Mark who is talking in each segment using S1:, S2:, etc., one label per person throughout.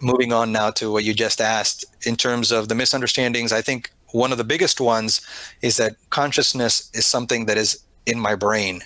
S1: moving on now to what you just asked, in terms of the misunderstandings, I think one of the biggest ones is that consciousness is something that is in my brain.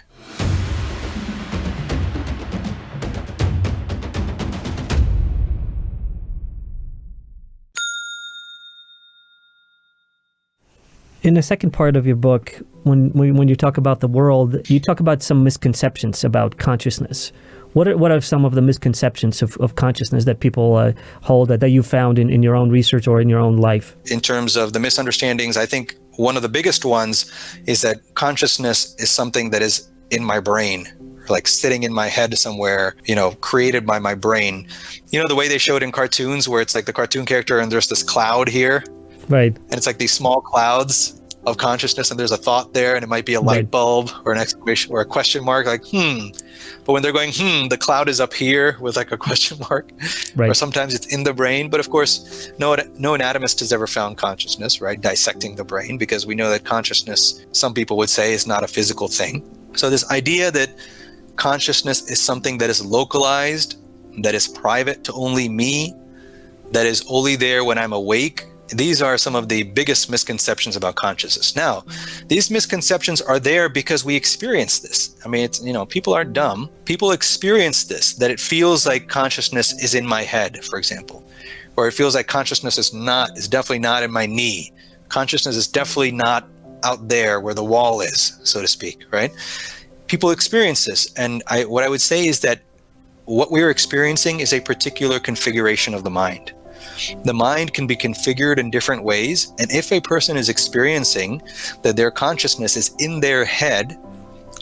S2: In the second part of your book, when you talk about the world, you talk about some misconceptions about consciousness. What are some of the misconceptions of consciousness that people hold that you found in your own research or in your own life?
S1: In terms of the misunderstandings, I think one of the biggest ones is that consciousness is something that is in my brain, like sitting in my head somewhere, created by my brain. The way they show it in cartoons, where it's like the cartoon character and there's this cloud here.
S2: Right.
S1: And it's like these small clouds of consciousness, and there's a thought there, and it might be a light bulb or an exclamation or a question mark, like, But when they're going, the cloud is up here with like a question mark. Right. Or sometimes it's in the brain. But of course, no anatomist has ever found consciousness, right? Dissecting the brain, because we know that consciousness, some people would say, is not a physical thing. So this idea that consciousness is something that is localized, that is private to only me, that is only there when I'm awake, these are some of the biggest misconceptions about consciousness. Now, these misconceptions are there because we experience this. I mean, it's, people aren't dumb. People experience this, that it feels like consciousness is in my head, for example, or it feels like consciousness is definitely not in my knee. Consciousness is definitely not out there where the wall is, so to speak, right? People experience this. And what I would say is that what we're experiencing is a particular configuration of the mind. The mind can be configured in different ways, and if a person is experiencing that their consciousness is in their head,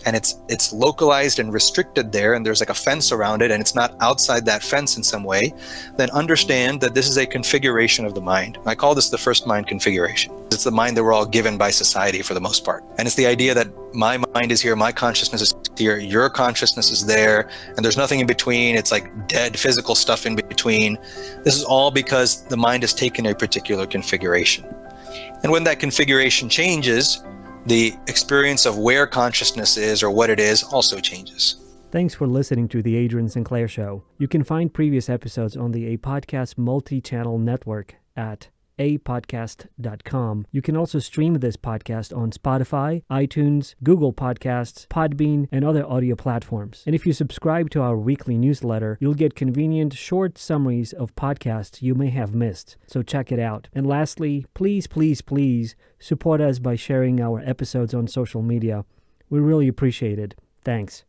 S1: and it's localized and restricted there, and there's like a fence around it, and it's not outside that fence in some way, then understand that this is a configuration of the mind. I call this the first mind configuration. It's the mind that we're all given by society for the most part. And it's the idea that my mind is here, my consciousness is here, your consciousness is there, and there's nothing in between. It's like dead physical stuff in between. This is all because the mind has taken a particular configuration. And when that configuration changes, the experience of where consciousness is or what it is also changes.
S2: Thanks for listening to The Adrian Sinclair Show. You can find previous episodes on the Apodcast multi-channel network at apodcast.com. You can also stream this podcast on Spotify, iTunes, Google Podcasts, Podbean, and other audio platforms. And if you subscribe to our weekly newsletter, you'll get convenient short summaries of podcasts you may have missed. So check it out. And lastly, please support us by sharing our episodes on social media. We really appreciate it. Thanks.